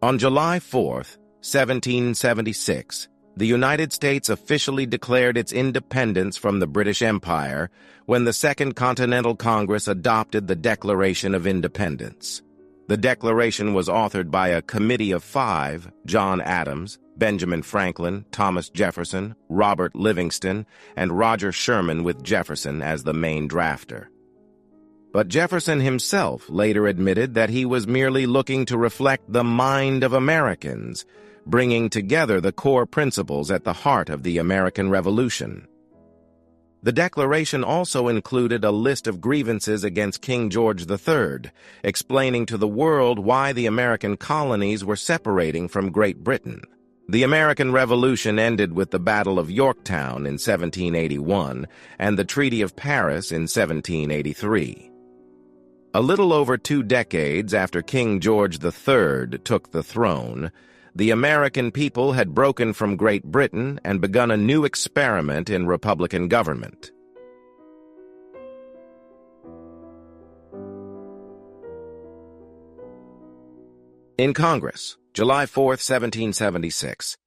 On July 4th, 1776, the United States officially declared its independence from the British Empire when the Second Continental Congress adopted the Declaration of Independence. The declaration was authored by a committee of 5: John Adams, Benjamin Franklin, Thomas Jefferson, Robert Livingston, and Roger Sherman, with Jefferson as the main drafter. But Jefferson himself later admitted that he was merely looking to reflect the mind of Americans, bringing together the core principles at the heart of the American Revolution. The Declaration also included a list of grievances against King George III, explaining to the world why the American colonies were separating from Great Britain. The American Revolution ended with the Battle of Yorktown in 1781 and the Treaty of Paris in 1783. A little over 2 decades after King George III took the throne, the American people had broken from Great Britain and begun a new experiment in Republican government. In Congress, July 4, 1776.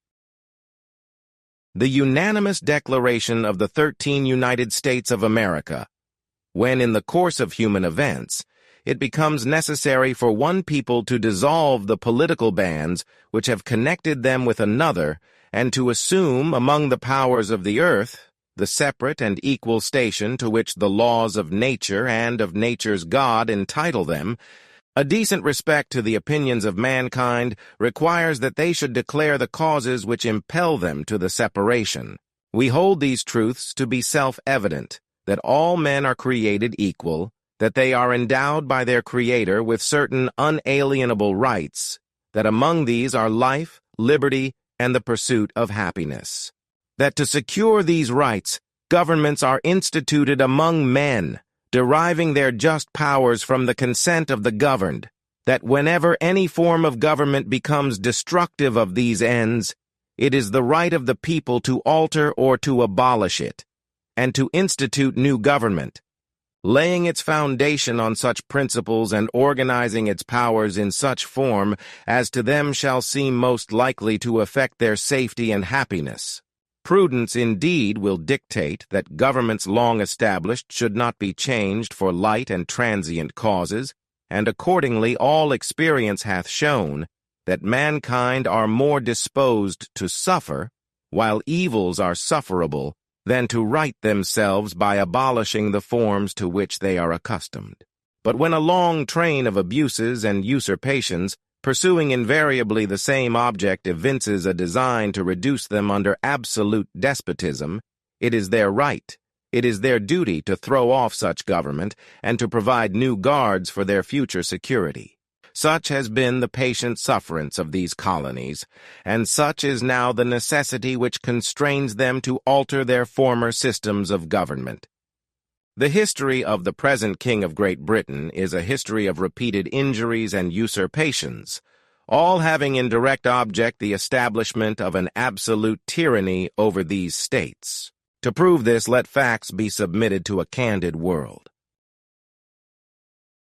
The unanimous declaration of the 13 United States of America, when in the course of human events, it becomes necessary for one people to dissolve the political bands which have connected them with another, and to assume among the powers of the earth the separate and equal station to which the laws of nature and of nature's God entitle them, a decent respect to the opinions of mankind requires that they should declare the causes which impel them to the separation. We hold these truths to be self-evident, that all men are created equal, that they are endowed by their Creator with certain unalienable rights, that among these are life, liberty, and the pursuit of happiness. That to secure these rights, governments are instituted among men, deriving their just powers from the consent of the governed, that whenever any form of government becomes destructive of these ends, it is the right of the people to alter or to abolish it, and to institute new government, laying its foundation on such principles and organizing its powers in such form as to them shall seem most likely to affect their safety and happiness. Prudence indeed will dictate that governments long established should not be changed for light and transient causes, and accordingly all experience hath shown that mankind are more disposed to suffer, while evils are sufferable, than to right themselves by abolishing the forms to which they are accustomed. But when a long train of abuses and usurpations, pursuing invariably the same object, evinces a design to reduce them under absolute despotism, it is their right, it is their duty to throw off such government and to provide new guards for their future security. Such has been the patient sufferance of these colonies, and such is now the necessity which constrains them to alter their former systems of government. The history of the present King of Great Britain is a history of repeated injuries and usurpations, all having in direct object the establishment of an absolute tyranny over these states. To prove this, let facts be submitted to a candid world.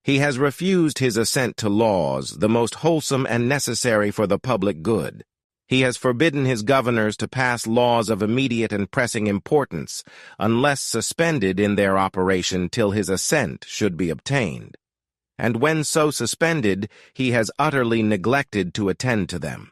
He has refused his assent to laws, the most wholesome and necessary for the public good. He has forbidden his governors to pass laws of immediate and pressing importance, unless suspended in their operation till his assent should be obtained. And when so suspended, he has utterly neglected to attend to them.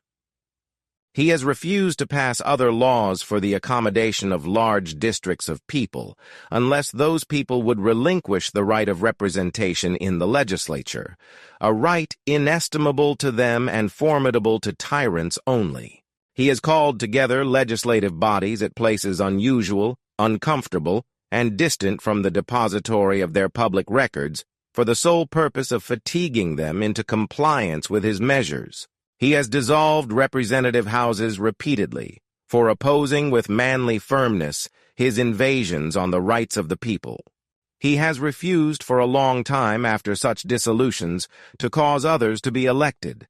He has refused to pass other laws for the accommodation of large districts of people, unless those people would relinquish the right of representation in the legislature, a right inestimable to them and formidable to tyrants only. He has called together legislative bodies at places unusual, uncomfortable, and distant from the depository of their public records, for the sole purpose of fatiguing them into compliance with his measures. He has dissolved representative houses repeatedly, for opposing with manly firmness his invasions on the rights of the people. He has refused for a long time after such dissolutions to cause others to be elected,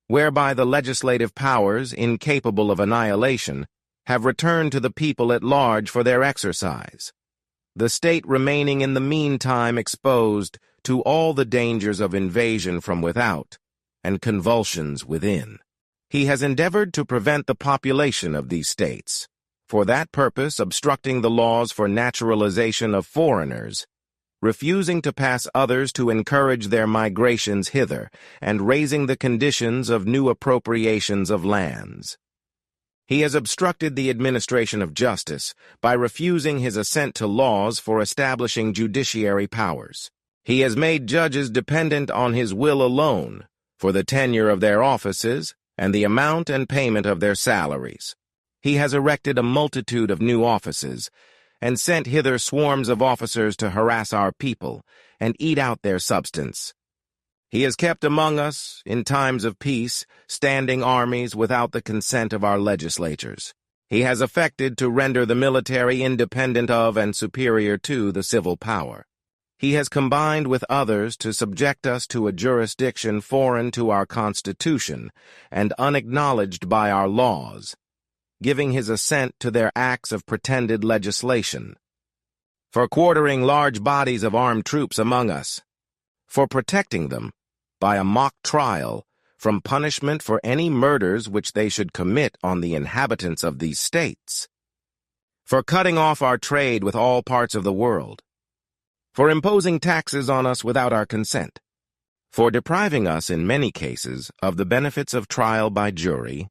whereby the legislative powers, incapable of annihilation, have returned to the people at large for their exercise, the state remaining in the meantime exposed to all the dangers of invasion from without, and convulsions within. He has endeavored to prevent the population of these states, for that purpose obstructing the laws for naturalization of foreigners, refusing to pass others to encourage their migrations hither, and raising the conditions of new appropriations of lands. He has obstructed the administration of justice by refusing his assent to laws for establishing judiciary powers. He has made judges dependent on his will alone for the tenure of their offices and the amount and payment of their salaries. He has erected a multitude of new offices and sent hither swarms of officers to harass our people and eat out their substance. He has kept among us, in times of peace, standing armies without the consent of our legislatures. He has affected to render the military independent of and superior to the civil power. He has combined with others to subject us to a jurisdiction foreign to our Constitution and unacknowledged by our laws, giving his assent to their acts of pretended legislation, for quartering large bodies of armed troops among us, for protecting them, by a mock trial, from punishment for any murders which they should commit on the inhabitants of these states, for cutting off our trade with all parts of the world, for imposing taxes on us without our consent, for depriving us in many cases of the benefits of trial by jury,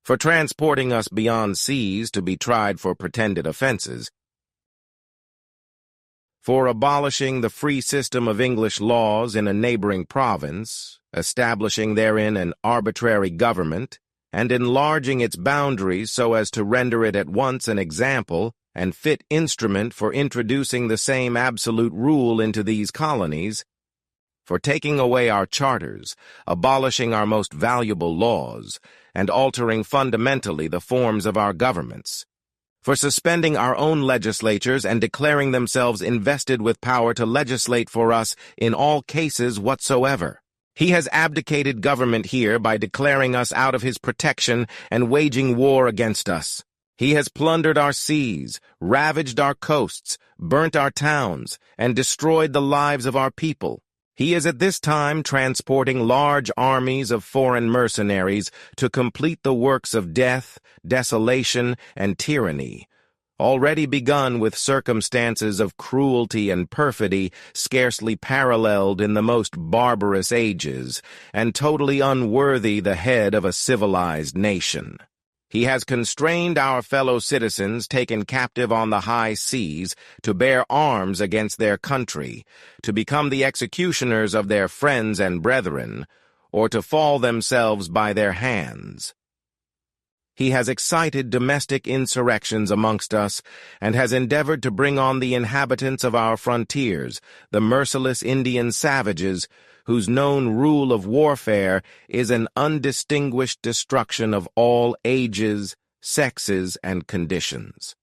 for transporting us beyond seas to be tried for pretended offenses, for abolishing the free system of English laws in a neighboring province, establishing therein an arbitrary government, and enlarging its boundaries so as to render it at once an example and fit instrument for introducing the same absolute rule into these colonies, for taking away our charters, abolishing our most valuable laws, and altering fundamentally the forms of our governments, for suspending our own legislatures and declaring themselves invested with power to legislate for us in all cases whatsoever. He has abdicated government here by declaring us out of his protection and waging war against us. He has plundered our seas, ravaged our coasts, burnt our towns, and destroyed the lives of our people. He is at this time transporting large armies of foreign mercenaries to complete the works of death, desolation, and tyranny, already begun with circumstances of cruelty and perfidy scarcely paralleled in the most barbarous ages, and totally unworthy the head of a civilized nation. He has constrained our fellow citizens taken captive on the high seas to bear arms against their country, to become the executioners of their friends and brethren, or to fall themselves by their hands. He has excited domestic insurrections amongst us, and has endeavored to bring on the inhabitants of our frontiers, the merciless Indian savages, whose known rule of warfare is an undistinguished destruction of all ages, sexes, and conditions.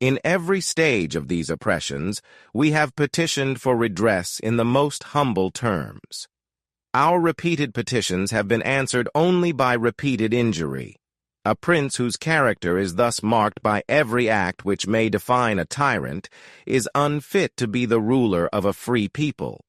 In every stage of these oppressions, we have petitioned for redress in the most humble terms. Our repeated petitions have been answered only by repeated injury. A prince whose character is thus marked by every act which may define a tyrant is unfit to be the ruler of a free people.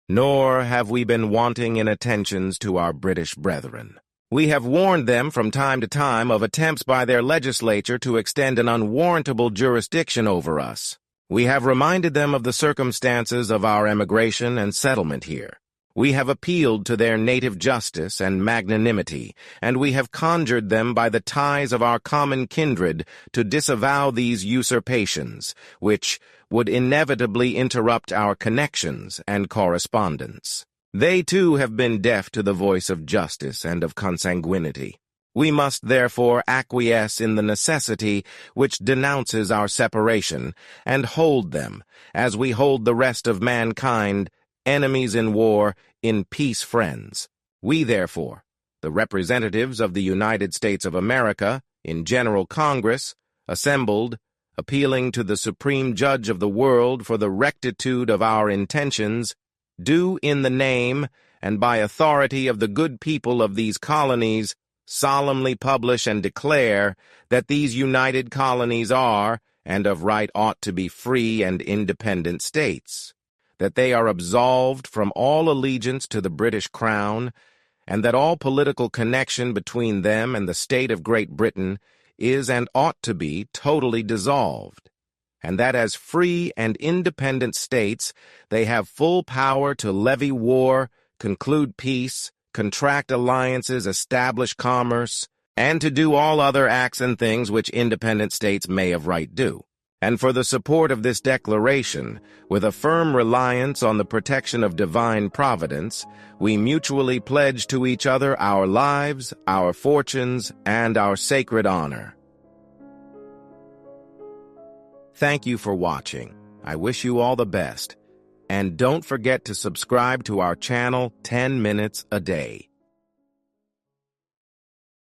Nor have we been wanting in attentions to our British brethren. We have warned them from time to time of attempts by their legislature to extend an unwarrantable jurisdiction over us. We have reminded them of the circumstances of our emigration and settlement here. We have appealed to their native justice and magnanimity, and we have conjured them by the ties of our common kindred to disavow these usurpations, which would inevitably interrupt our connections and correspondence. They, too, have been deaf to the voice of justice and of consanguinity. We must, therefore, acquiesce in the necessity which denounces our separation, and hold them, as we hold the rest of mankind, enemies in war, in peace friends. We, therefore, the representatives of the United States of America, in General Congress, assembled, appealing to the Supreme Judge of the world for the rectitude of our intentions, do in the name and by authority of the good people of these colonies solemnly publish and declare that these united colonies are, and of right ought to be free and independent states. that they are absolved from all allegiance to the British Crown, and that all political connection between them and the state of Great Britain is and ought to be totally dissolved, and that as free and independent states they have full power to levy war, conclude peace, contract alliances, establish commerce, and to do all other acts and things which independent states may of right do. And for the support of this declaration, with a firm reliance on the protection of divine providence, we mutually pledge to each other our lives, our fortunes, and our sacred honor. Thank you for watching. I wish you all the best. And don't forget to subscribe to our channel 10 minutes a day.